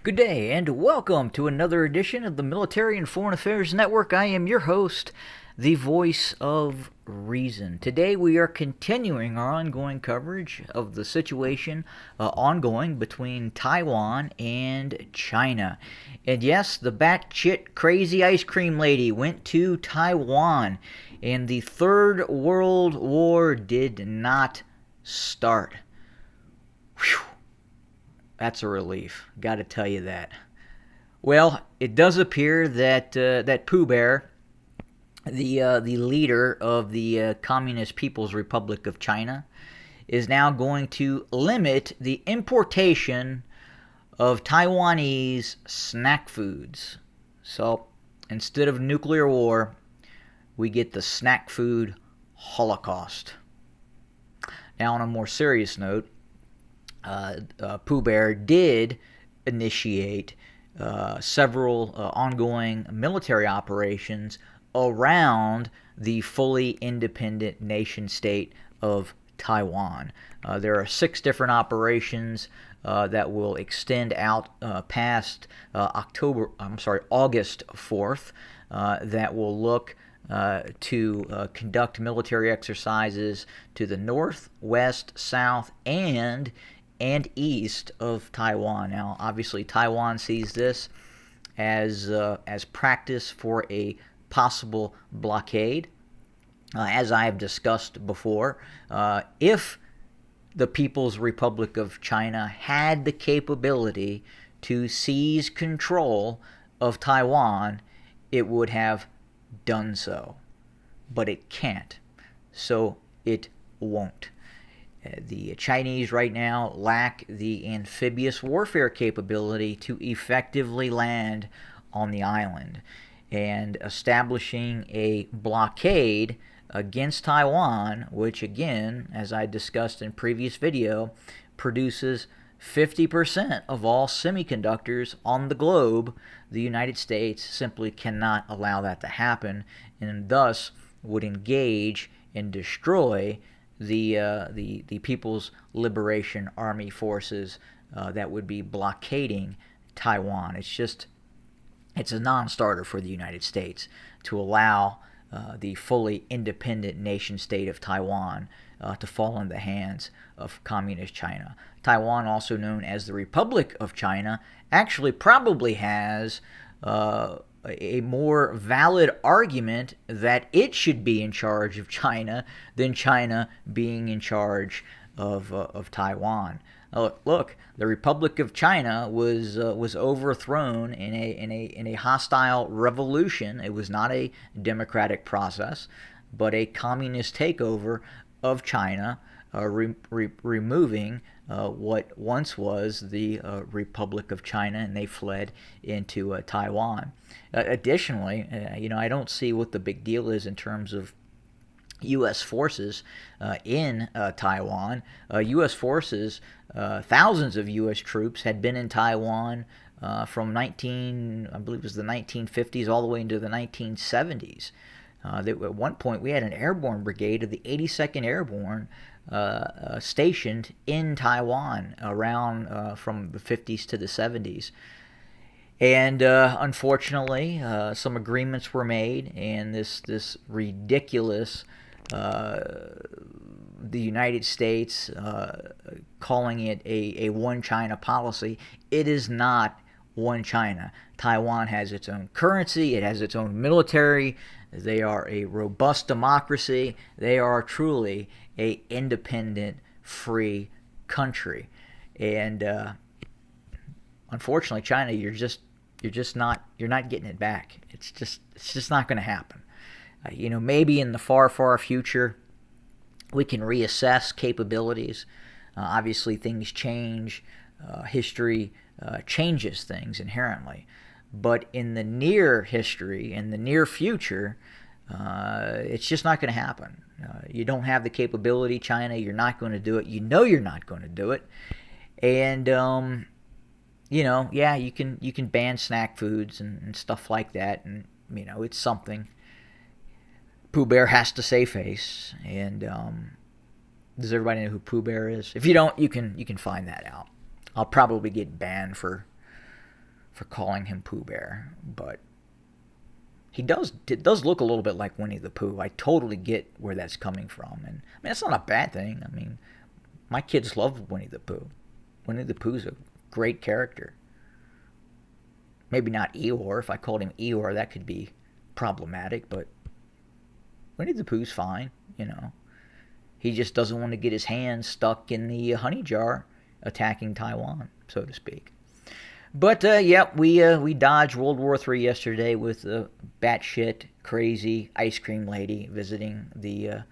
Good day, and welcome to another edition of the Military and Foreign Affairs Network. I am your host, the voice of reason. Today we are continuing our ongoing coverage of the situation ongoing between Taiwan and China. And yes, the batshit crazy ice cream lady went to Taiwan, and the Third World War did not start. Whew. That's a relief. Got to tell you that. Well, it does appear that Pooh Bear, the leader of the Communist People's Republic of China, is now going to limit the importation of Taiwanese snack foods. So instead of nuclear war, we get the snack food holocaust. Now, on a more serious note, Pooh Bear did initiate several ongoing military operations around the fully independent nation state of Taiwan. There are 6 different operations that will extend out past August 4th, that will look to conduct military exercises to the north, west, south, and east of Taiwan. Now, obviously, Taiwan sees this as practice for a possible blockade. As I have discussed before, if the People's Republic of China had the capability to seize control of Taiwan, it would have done so. But it can't. So it won't. The Chinese right now lack the amphibious warfare capability to effectively land on the island. And establishing a blockade against Taiwan, which again, as I discussed in previous video, produces 50% of all semiconductors on the globe, the United States simply cannot allow that to happen, and thus would engage and destroy the People's Liberation Army forces that would be blockading Taiwan. It's a non-starter for the United States to allow the fully independent nation state of Taiwan to fall in the hands of Communist China. Taiwan, also known as the Republic of China, actually probably has a more valid argument that it should be in charge of China than China being in charge of Taiwan. Look, the Republic of China was overthrown in a hostile revolution. It was not a democratic process, but a communist takeover of China, removing what once was the Republic of China, and they fled into Taiwan. Additionally, I don't see what the big deal is in terms of U.S. forces in Taiwan. U.S. forces, thousands of U.S. troops had been in Taiwan from I believe it was the 1950s all the way into the 1970s. At one point, we had an airborne brigade of the 82nd Airborne stationed in Taiwan around from the 50s to the 70s. And unfortunately, some agreements were made, and this ridiculous, the United States calling it a one China policy. It is not one China. Taiwan has its own currency. It has its own military. They are a robust democracy. They are truly a independent, free country. And unfortunately, China, you're not getting it back. It's just not going to happen. Maybe in the far future, we can reassess capabilities. Obviously, things change. History changes things inherently. But in the near history, in the near future, it's just not going to happen. You don't have the capability, China. You're not going to do it. You know you're not going to do it. And yeah, you can ban snack foods and stuff like that, and it's something. Pooh Bear has to save face, and does everybody know who Pooh Bear is? If you don't, you can find that out. I'll probably get banned for for calling him Pooh Bear, but it does look a little bit like Winnie the Pooh. I totally get where that's coming from, and I mean, that's not a bad thing. I mean, my kids love Winnie the Pooh. Winnie the Pooh's a great character. Maybe not Eeyore. If I called him Eeyore, that could be problematic, but Winnie the Pooh's fine, you know. He just doesn't want to get his hands stuck in the honey jar attacking Taiwan, so to speak. But yeah, we dodged World War III yesterday with a batshit crazy ice cream lady visiting the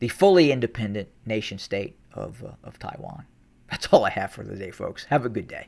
fully independent nation state of Taiwan. That's all I have for the day, folks. Have a good day.